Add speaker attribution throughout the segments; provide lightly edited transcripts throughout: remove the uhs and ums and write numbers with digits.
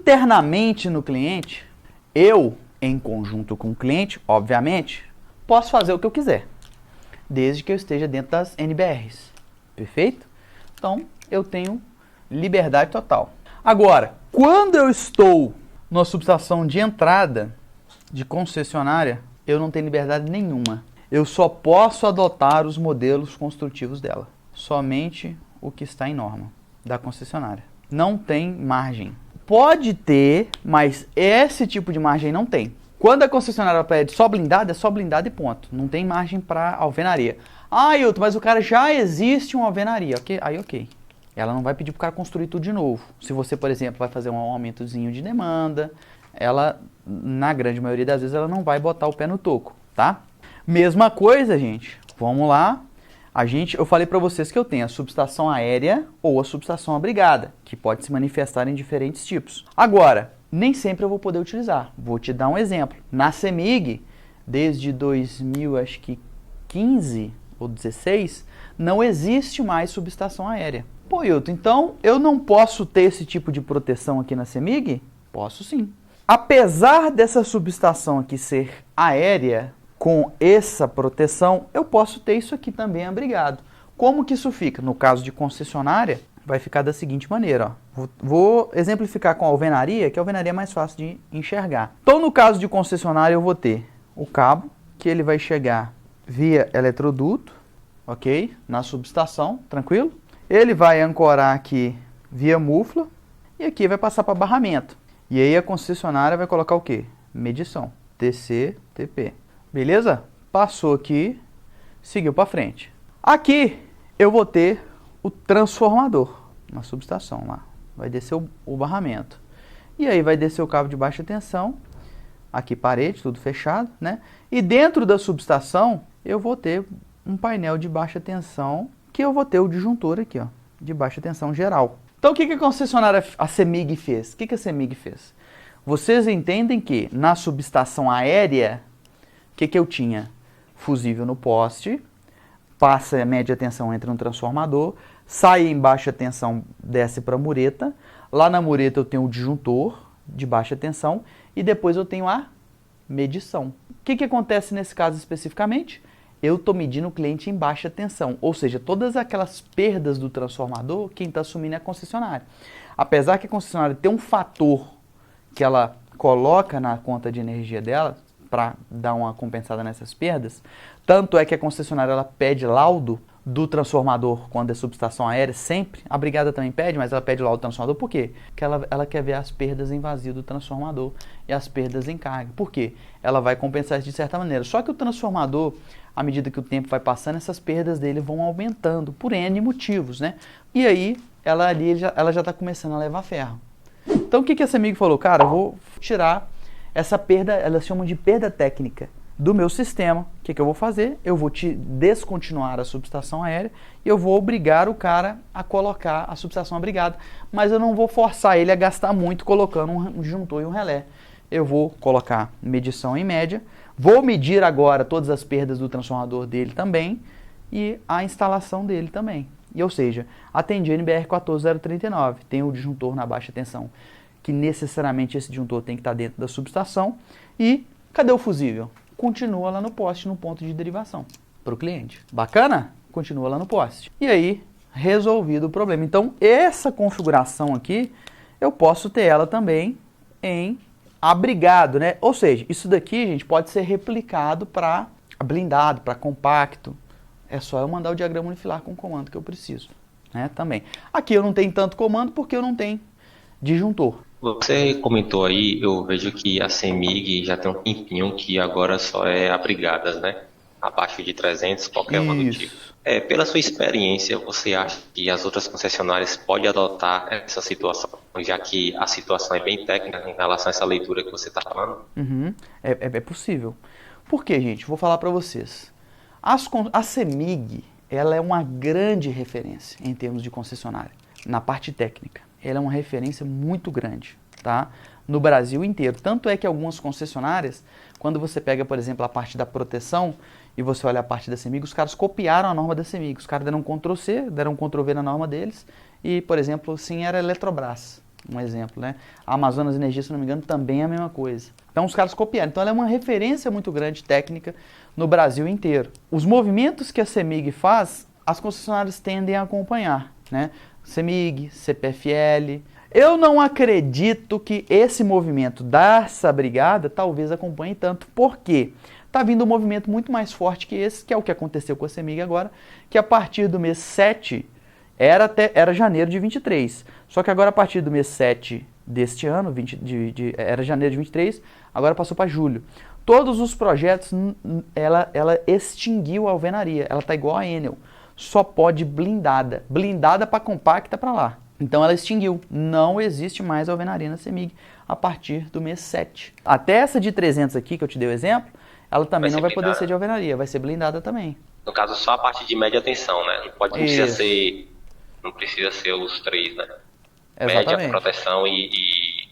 Speaker 1: internamente no cliente, eu, em conjunto com o cliente, obviamente, posso fazer o que eu quiser, desde que eu esteja dentro das NBRs. Perfeito? Então, eu tenho liberdade total. Agora, quando eu estou numa subestação de entrada de concessionária, eu não tenho liberdade nenhuma. Eu só posso adotar os modelos construtivos dela. Somente o que está em norma da concessionária. Não tem margem. Pode ter, mas esse tipo de margem não tem. Quando a concessionária pede só blindado, é só blindado e ponto. Não tem margem para alvenaria. Ah, Hilton, mas o cara já existe uma alvenaria. Okay? Aí ok. Ela não vai pedir para o cara construir tudo de novo. Se você, por exemplo, vai fazer um aumentozinho de demanda, ela, na grande maioria das vezes, ela não vai botar o pé no toco, tá? Mesma coisa, gente. Vamos lá. Eu falei para vocês que eu tenho a subestação aérea ou a subestação abrigada, que pode se manifestar em diferentes tipos. Agora, nem sempre eu vou poder utilizar. Vou te dar um exemplo. Na CEMIG, desde 2015 ou 16, não existe mais subestação aérea. Pô, Hilton, então eu não posso ter esse tipo de proteção aqui na CEMIG? Posso sim. Apesar dessa subestação aqui ser aérea, com essa proteção, eu posso ter isso aqui também abrigado. Como que isso fica? No caso de concessionária, vai ficar da seguinte maneira. Ó. Vou exemplificar com a alvenaria, que a alvenaria é mais fácil de enxergar. Então, no caso de concessionária, eu vou ter o cabo, que ele vai chegar via eletroduto, ok? Na subestação, tranquilo? Ele vai ancorar aqui via mufla e aqui vai passar para barramento. E aí a concessionária vai colocar o quê? Medição. TC, TP. Beleza? Passou aqui, seguiu para frente. Aqui eu vou ter o transformador, uma subestação lá. Vai descer o barramento. E aí vai descer o cabo de baixa tensão. Aqui parede, tudo fechado, né? E dentro da subestação eu vou ter um painel de baixa tensão, que eu vou ter o disjuntor aqui, ó, de baixa tensão geral. Então o que a concessionária, a CEMIG fez? O que a CEMIG fez? Vocês entendem que na subestação aérea, o que eu tinha? Fusível no poste, passa a média tensão, entra no transformador, sai em baixa tensão, desce para a mureta. Lá na mureta eu tenho o disjuntor de baixa tensão e depois eu tenho a medição. O que acontece nesse caso especificamente? Eu estou medindo o cliente em baixa tensão, ou seja, todas aquelas perdas do transformador, quem está assumindo é a concessionária. Apesar que a concessionária tem um fator que ela coloca na conta de energia dela, para dar uma compensada nessas perdas, tanto é que a concessionária ela pede laudo do transformador quando é subestação aérea, sempre. A brigada também pede, mas ela pede laudo do transformador. Por quê? Porque ela quer ver as perdas em vazio do transformador e as perdas em carga. Por quê? Ela vai compensar isso de certa maneira. Só que o transformador, à medida que o tempo vai passando, essas perdas dele vão aumentando por N motivos, né? E aí, ela já está começando a levar ferro. Então, o que esse amigo falou? Cara, eu vou tirar essa perda, elas chamam de perda técnica do meu sistema. O que eu vou fazer? Eu vou descontinuar a subestação aérea e eu vou obrigar o cara a colocar a subestação abrigada. Mas eu não vou forçar ele a gastar muito colocando um disjuntor e um relé. Eu vou colocar medição em média, vou medir agora todas as perdas do transformador dele também e a instalação dele também. E, ou seja, atendi a NBR 14039, tem o disjuntor na baixa tensão, que necessariamente esse disjuntor tem que estar dentro da subestação. E cadê o fusível? Continua lá no poste, no ponto de derivação, para o cliente. Bacana? Continua lá no poste. E aí, resolvido o problema. Então, essa configuração aqui, eu posso ter ela também em abrigado, né? Ou seja, isso daqui, gente, pode ser replicado para blindado, para compacto. É só eu mandar o diagrama unifilar com o comando que eu preciso, né? Também. Aqui eu não tenho tanto comando porque eu não tenho disjuntor.
Speaker 2: Você comentou aí, eu vejo que a CEMIG já tem um tempinho que agora só é abrigadas, né? Abaixo de 300, qualquer uma do tipo. Pela sua experiência, você acha que as outras concessionárias podem adotar essa situação, já que a situação é bem técnica em relação a essa leitura que você está falando?
Speaker 1: É possível. Por quê, gente? Vou falar para vocês. A CEMIG, ela é uma grande referência em termos de concessionária, na parte técnica. Ela é uma referência muito grande, tá? No Brasil inteiro. Tanto é que algumas concessionárias, quando você pega, por exemplo, a parte da proteção e você olha a parte da CEMIG, os caras copiaram a norma da CEMIG. Os caras deram um Ctrl+C, deram um Ctrl+V na norma deles e, por exemplo, assim era a Eletrobras. um exemplo, né? A Amazonas Energia, se não me engano, também é a mesma coisa. Então os caras copiaram. Então ela é uma referência muito grande técnica no Brasil inteiro. Os movimentos que a CEMIG faz, as concessionárias tendem a acompanhar, né? CEMIG, CPFL. Eu não acredito que esse movimento dessa brigada talvez acompanhe tanto. Por quê? Está vindo um movimento muito mais forte que esse, que é o que aconteceu com a CEMIG agora, que a partir do mês 7, era janeiro de 23. Só que agora a partir do mês 7 deste ano, era janeiro de 23, agora passou para julho. Todos os projetos, ela extinguiu a alvenaria, ela está igual a Enel, só pode blindada. Blindada para compacta para lá. Então ela extinguiu, não existe mais alvenaria na CEMIG a partir do mês 7. Até essa de 300 aqui, que eu te dei o exemplo, ela também não vai poder ser de alvenaria, vai ser blindada também.
Speaker 2: No caso, só a parte de média tensão, né? Não precisa ser os três, né?
Speaker 1: Exatamente.
Speaker 2: Média, proteção e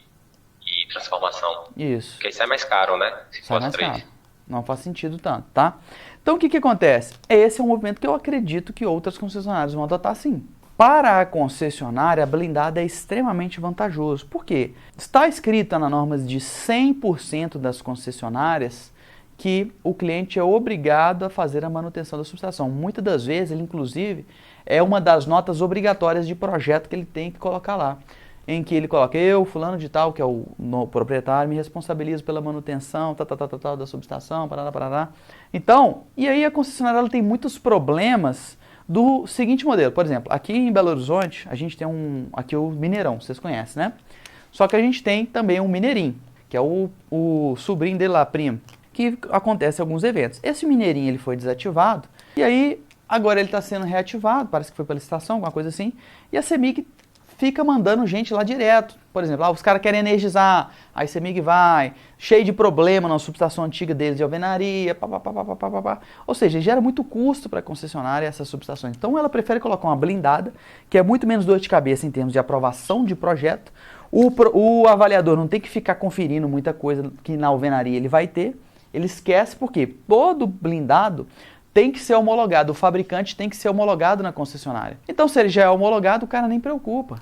Speaker 2: transformação.
Speaker 1: Isso.
Speaker 2: Porque isso é mais caro, né? Se for os três.
Speaker 1: Caro. Não faz sentido tanto, tá? Então o que acontece? Esse é um movimento que eu acredito que outras concessionárias vão adotar sim. Para a concessionária, a blindada é extremamente vantajoso. Por quê? Está escrita na norma de 100% das concessionárias que o cliente é obrigado a fazer a manutenção da subestação. Muitas das vezes, ele inclusive, é uma das notas obrigatórias de projeto que ele tem que colocar lá. Em que ele coloca, eu, fulano de tal, que é o proprietário, me responsabilizo pela manutenção, da subestação, parará. Então, e aí a concessionária ela tem muitos problemas do seguinte modelo. Por exemplo, aqui em Belo Horizonte, a gente tem aqui o Mineirão, vocês conhecem, né? Só que a gente tem também um Mineirinho, que é o sobrinho dele lá, primo, que acontece em alguns eventos. Esse Mineirinho ele foi desativado, e aí agora ele está sendo reativado, parece que foi pela licitação, alguma coisa assim, e a CEMIG fica mandando gente lá direto. Por exemplo, os caras querem energizar, aí a CEMIG vai, cheio de problema na subestação antiga deles de alvenaria, Ou seja, gera muito custo para a concessionária essas subestações. Então ela prefere colocar uma blindada, que é muito menos dor de cabeça em termos de aprovação de projeto. O avaliador não tem que ficar conferindo muita coisa que na alvenaria ele vai ter. Ele esquece porque todo blindado tem que ser homologado, o fabricante tem que ser homologado na concessionária. Então, se ele já é homologado, o cara nem preocupa.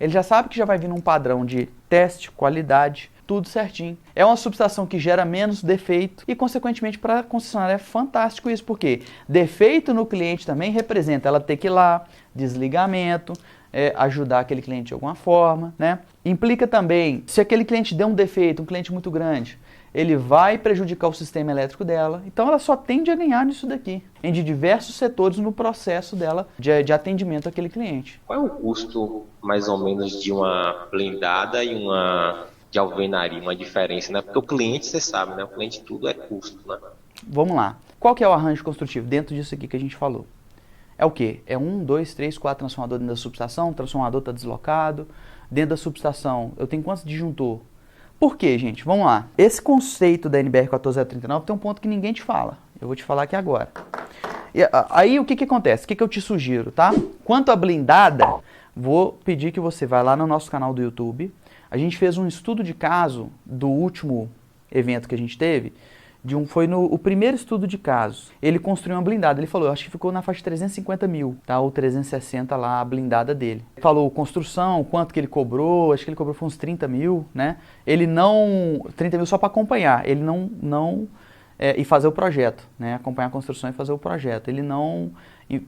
Speaker 1: Ele já sabe que já vai vir num padrão de teste, qualidade, tudo certinho. É uma subestação que gera menos defeito e, consequentemente, para a concessionária é fantástico isso, porque defeito no cliente também representa ela ter que ir lá, desligamento, ajudar aquele cliente de alguma forma, né? Implica também, se aquele cliente der um defeito, um cliente muito grande, ele vai prejudicar o sistema elétrico dela. Então ela só tende a ganhar nisso daqui, em de diversos setores no processo dela de atendimento àquele cliente.
Speaker 2: Qual é o custo, mais ou menos, de uma blindada e uma de alvenaria, uma diferença, né? Porque o cliente, você sabe, né? O cliente tudo é custo, né?
Speaker 1: Vamos lá. Qual que é o arranjo construtivo dentro disso aqui que a gente falou? É o quê? É 1, 2, 3, 4 transformadores dentro da subestação, o transformador está deslocado. Dentro da subestação, eu tenho quantos disjuntor? Por quê, gente? Vamos lá. Esse conceito da NBR 14039 tem um ponto que ninguém te fala. Eu vou te falar aqui agora. E, aí, o que acontece? O que eu te sugiro, tá? Quanto à blindada, vou pedir que você vá lá no nosso canal do YouTube. A gente fez um estudo de caso do último evento que a gente teve. Foi o primeiro estudo de casos. Ele construiu uma blindada. Ele falou, eu acho que ficou na faixa de 350 mil, tá? Ou 360 lá, a blindada dele. Falou construção, quanto que ele cobrou, acho que ele cobrou foi uns 30 mil, né? Ele não... 30 mil só para acompanhar, ele não e fazer o projeto, né? Acompanhar a construção e fazer o projeto. Ele não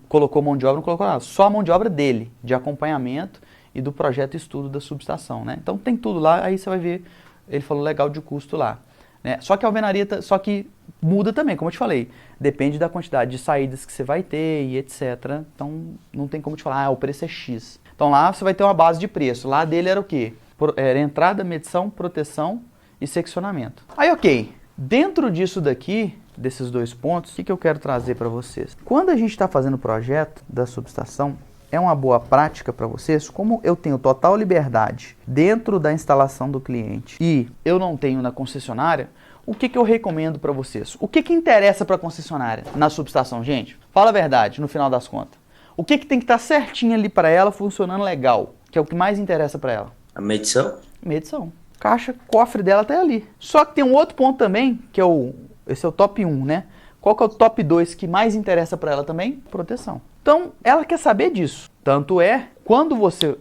Speaker 1: colocou mão de obra, não colocou nada. Só a mão de obra dele, de acompanhamento e do projeto e estudo da subestação, né? Então tem tudo lá, aí você vai ver, ele falou legal de custo lá. Né? Só que a alvenaria, só que muda também, como eu te falei, depende da quantidade de saídas que você vai ter e etc. Então não tem como te falar, o preço é X. Então lá você vai ter uma base de preço, lá dele era o quê? Era entrada, medição, proteção e seccionamento. Aí ok, dentro disso daqui, desses dois pontos, o que eu quero trazer para vocês? Quando a gente está fazendo o projeto da subestação, é uma boa prática para vocês, como eu tenho total liberdade dentro da instalação do cliente e eu não tenho na concessionária, o que eu recomendo para vocês? O que interessa para a concessionária na subestação, gente? Fala a verdade, no final das contas. O que tem que estar certinho ali para ela, funcionando legal, que é o que mais interessa para ela?
Speaker 3: A medição?
Speaker 1: Medição. Caixa, cofre dela até ali. Só que tem um outro ponto também, que é esse é o top 1, né? Qual que é o top 2 que mais interessa para ela também? Proteção. Então, ela quer saber disso. Tanto é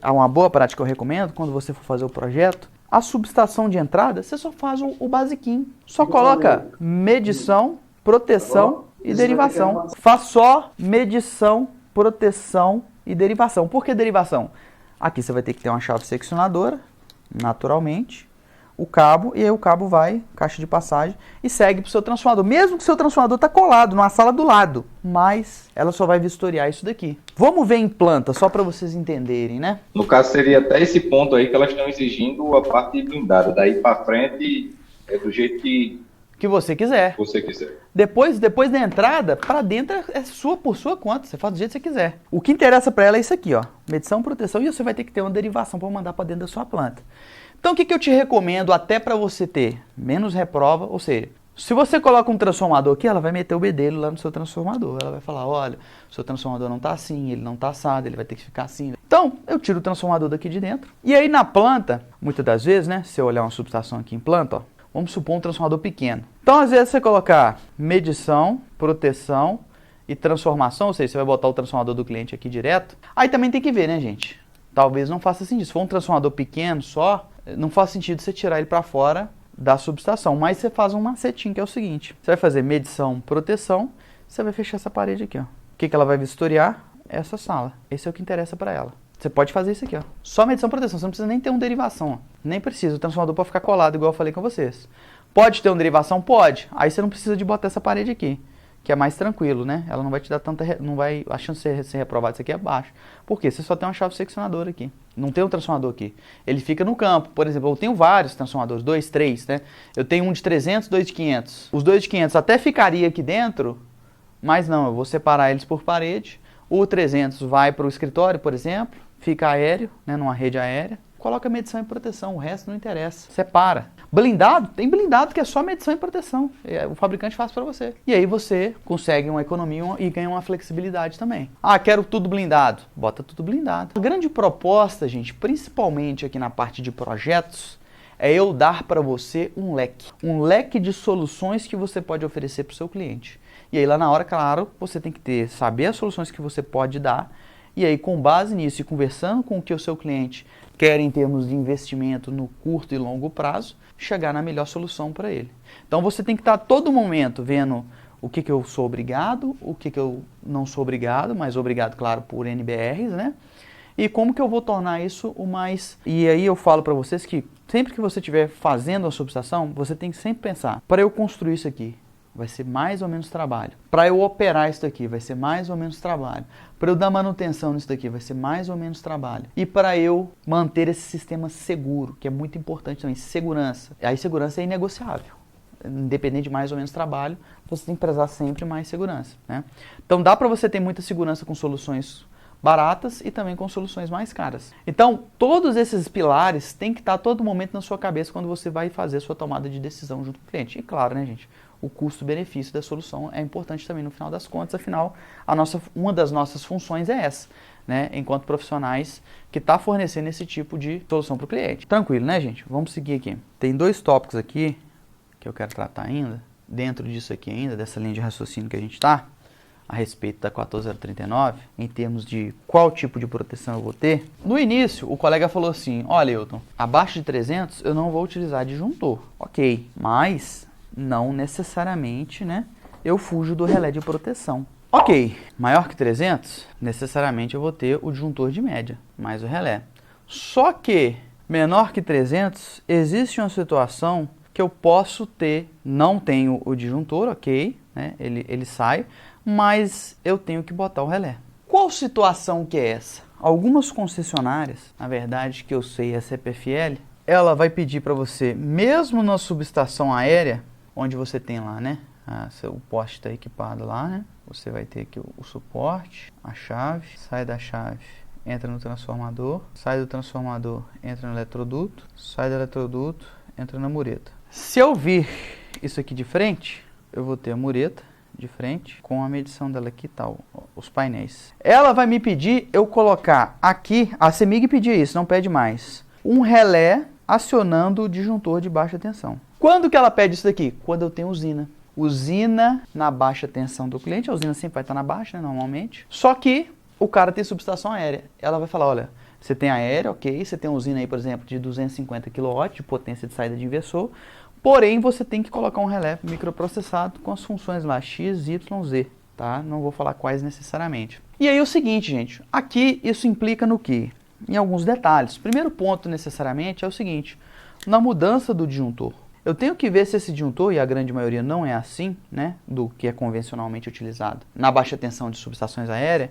Speaker 1: uma boa prática que eu recomendo, quando você for fazer o projeto, a subestação de entrada, você só faz o basiquinho. Só coloca medição, proteção e derivação. Faz só medição, proteção e derivação. Por que derivação? Aqui você vai ter que ter uma chave seccionadora, naturalmente, o cabo, e aí o cabo vai, caixa de passagem, e segue para o seu transformador. Mesmo que o seu transformador está colado numa sala do lado, mas ela só vai vistoriar isso daqui. Você vê em planta, só para vocês entenderem, né?
Speaker 3: No caso, seria até esse ponto aí que elas estão exigindo a parte blindada. Daí para frente, é do jeito que
Speaker 1: você quiser. Depois da entrada, para dentro é por sua conta. Você faz do jeito que você quiser. O que interessa para ela é isso aqui, ó. Medição, proteção, e você vai ter que ter uma derivação para mandar para dentro da sua planta. Então, o que eu te recomendo até para você ter menos reprova? Ou seja, se você coloca um transformador aqui, ela vai meter o bedelho lá no seu transformador. Ela vai falar, olha, o seu transformador não está assim, ele não está assado, ele vai ter que ficar assim. Então, eu tiro o transformador daqui de dentro. E aí, na planta, muitas das vezes, né, se eu olhar uma subestação aqui em planta, ó, vamos supor um transformador pequeno. Então, às vezes, você colocar medição, proteção e transformação, ou seja, você vai botar o transformador do cliente aqui direto. Aí também tem que ver, né, gente? Talvez não faça sentido. Se for um transformador pequeno só, não faz sentido você tirar ele para fora da subestação. Mas você faz um macetinho, que é o seguinte. Você vai fazer medição, proteção, você vai fechar essa parede aqui, ó. O que ela vai vistoriar? Essa sala. Esse é o que interessa para ela. Você pode fazer isso aqui, ó. Só medição e proteção. Você não precisa nem ter uma derivação, ó. Nem precisa. O transformador pode ficar colado, igual eu falei com vocês. Pode ter uma derivação? Pode. Aí você não precisa de botar essa parede aqui, que é mais tranquilo, né? Ela não vai te dar tanta... a chance de ser reprovado isso aqui é baixa. Por quê? Você só tem uma chave seccionadora aqui. Não tem um transformador aqui. Ele fica no campo. Por exemplo, eu tenho vários transformadores, 2, 3, né? Eu tenho um de 300, 2 de 500. Os 2 de 500 até ficaria aqui dentro, mas não, eu vou separar eles por parede. O 300 vai para o escritório, por exemplo, fica aéreo, né, numa rede aérea. Coloca medição e proteção, o resto não interessa. Separa. Blindado? Tem blindado que é só medição e proteção. O fabricante faz para você. E aí você consegue uma economia e ganha uma flexibilidade também. Ah, quero tudo blindado. Bota tudo blindado. A grande proposta, gente, principalmente aqui na parte de projetos, é eu dar para você um leque. Um leque de soluções que você pode oferecer para o seu cliente. E aí lá na hora, claro, você tem que saber as soluções que você pode dar. E aí, com base nisso e conversando com o que o seu cliente quer em termos de investimento no curto e longo prazo, chegar na melhor solução para ele. Então você tem que estar a todo momento vendo o que eu sou obrigado, o que eu não sou obrigado, mas obrigado, claro, por NBRs, né? E como que eu vou tornar isso o mais... E aí eu falo para vocês que sempre que você estiver fazendo a subestação, você tem que sempre pensar, para eu construir isso aqui, vai ser mais ou menos trabalho. Para eu operar isso daqui, vai ser mais ou menos trabalho. Para eu dar manutenção nisso daqui, vai ser mais ou menos trabalho. E para eu manter esse sistema seguro, que é muito importante também, segurança. A segurança é inegociável. Independente de mais ou menos trabalho, você tem que prezar sempre mais segurança, né? Então dá para você ter muita segurança com soluções baratas e também com soluções mais caras. Então, todos esses pilares têm que estar a todo momento na sua cabeça quando você vai fazer a sua tomada de decisão junto com o cliente. E claro, né, gente, o custo-benefício da solução é importante também no final das contas, afinal, uma das nossas funções é essa, né, enquanto profissionais que está fornecendo esse tipo de solução para o cliente. Tranquilo, né, gente? Vamos seguir aqui. Tem 2 tópicos aqui que eu quero tratar ainda, dentro disso aqui ainda, dessa linha de raciocínio que a gente está, a respeito da 14039, em termos de qual tipo de proteção eu vou ter. No início, o colega falou assim, olha, Hilton, abaixo de 300 eu não vou utilizar disjuntor. Ok, mas não necessariamente, né, eu fujo do relé de proteção. Ok, maior que 300, necessariamente eu vou ter o disjuntor de média, mais o relé. Só que, menor que 300, existe uma situação que eu posso ter, não tenho o disjuntor, ok, né, ele sai, mas eu tenho que botar o relé. Qual situação que é essa? Algumas concessionárias, na verdade que eu sei a CPFL, ela vai pedir para você, mesmo na subestação aérea, onde você tem lá, né, o poste está equipado lá, né, você vai ter aqui o suporte, a chave, sai da chave, entra no transformador, sai do transformador, entra no eletroduto, sai do eletroduto, entra na mureta. Se eu vir isso aqui de frente, eu vou ter a mureta de frente, com a medição dela aqui e tal, os painéis. Ela vai me pedir eu colocar aqui, a CEMIG pedia isso, não pede mais, um relé acionando o disjuntor de baixa tensão. Quando que ela pede isso daqui? Quando eu tenho usina. Usina na baixa tensão do cliente, a usina sempre vai estar na baixa, né, normalmente. Só que o cara tem subestação aérea. Ela vai falar, olha, você tem aérea, ok, você tem uma usina aí, por exemplo, de 250 kW de potência de saída de inversor, porém você tem que colocar um relé microprocessado com as funções lá X, Y, Z, tá? Não vou falar quais necessariamente. E aí o seguinte, gente, aqui isso implica no quê? Em alguns detalhes. Primeiro ponto necessariamente é o seguinte, na mudança do disjuntor. Eu tenho que ver se esse disjuntor, e a grande maioria não é assim, né, do que é convencionalmente utilizado na baixa tensão de subestações aéreas,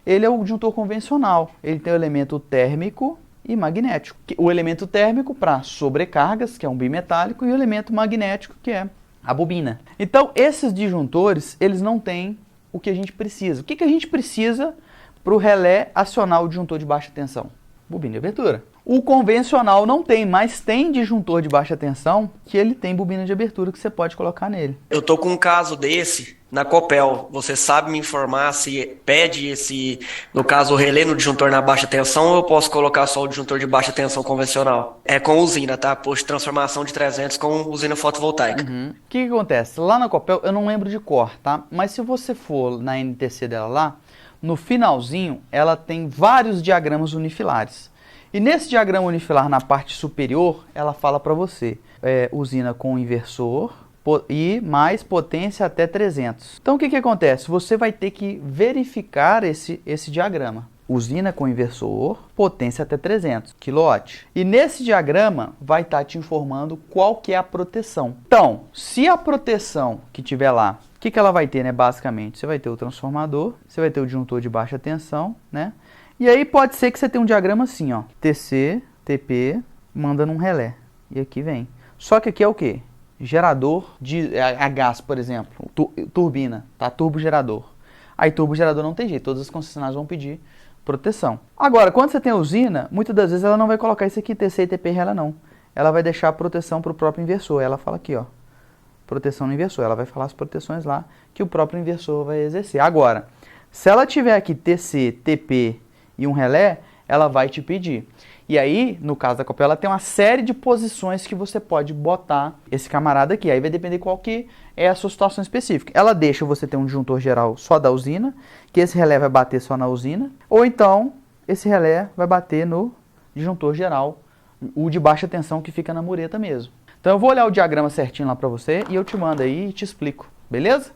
Speaker 1: ele é o disjuntor convencional. Ele tem o elemento térmico e magnético. O elemento térmico para sobrecargas, que é um bimetálico, e o elemento magnético, que é a bobina. Então, esses disjuntores, eles não têm o que a gente precisa. O que a gente precisa para o relé acionar o disjuntor de baixa tensão? Bobina de abertura. O convencional não tem, mas tem disjuntor de baixa tensão que ele tem bobina de abertura que você pode colocar nele.
Speaker 4: Eu tô com um caso desse na Copel. Você sabe me informar se pede esse, no caso, o relé no disjuntor na baixa tensão ou eu posso colocar só o disjuntor de baixa tensão convencional? É com usina, tá? Posto de transformação de 300 com usina fotovoltaica.
Speaker 1: O que acontece? Lá na Copel, eu não lembro de cor, tá? Mas se você for na NTC dela lá, no finalzinho, ela tem vários diagramas unifilares. E nesse diagrama unifilar, na parte superior, ela fala para você, usina com inversor e mais potência até 300. Então o que acontece? Você vai ter que verificar esse diagrama. Usina com inversor, potência até 300 kW. E nesse diagrama vai estar te informando qual que é a proteção. Então, se a proteção que tiver lá, o que ela vai ter, né? Basicamente, você vai ter o transformador, você vai ter o disjuntor de baixa tensão, né? E aí pode ser que você tenha um diagrama assim, ó. TC, TP, manda num relé. E aqui vem. Só que aqui é o quê? Gerador a gás, por exemplo. Turbina, tá? Turbogerador. Aí turbogerador não tem jeito. Todas as concessionárias vão pedir proteção. Agora, quando você tem a usina, muitas das vezes ela não vai colocar isso aqui, TC e TP relé não. Ela vai deixar a proteção para o próprio inversor. Ela fala aqui, ó. Proteção no inversor. Ela vai falar as proteções lá que o próprio inversor vai exercer. Agora, se ela tiver aqui TC, TP e um relé, ela vai te pedir. E aí, no caso da Copel, ela tem uma série de posições que você pode botar esse camarada aqui. Aí vai depender qual que é a sua situação específica. Ela deixa você ter um disjuntor geral só da usina, que esse relé vai bater só na usina, ou então esse relé vai bater no disjuntor geral, o de baixa tensão que fica na mureta mesmo. Então eu vou olhar o diagrama certinho lá para você e eu te mando aí e te explico, beleza?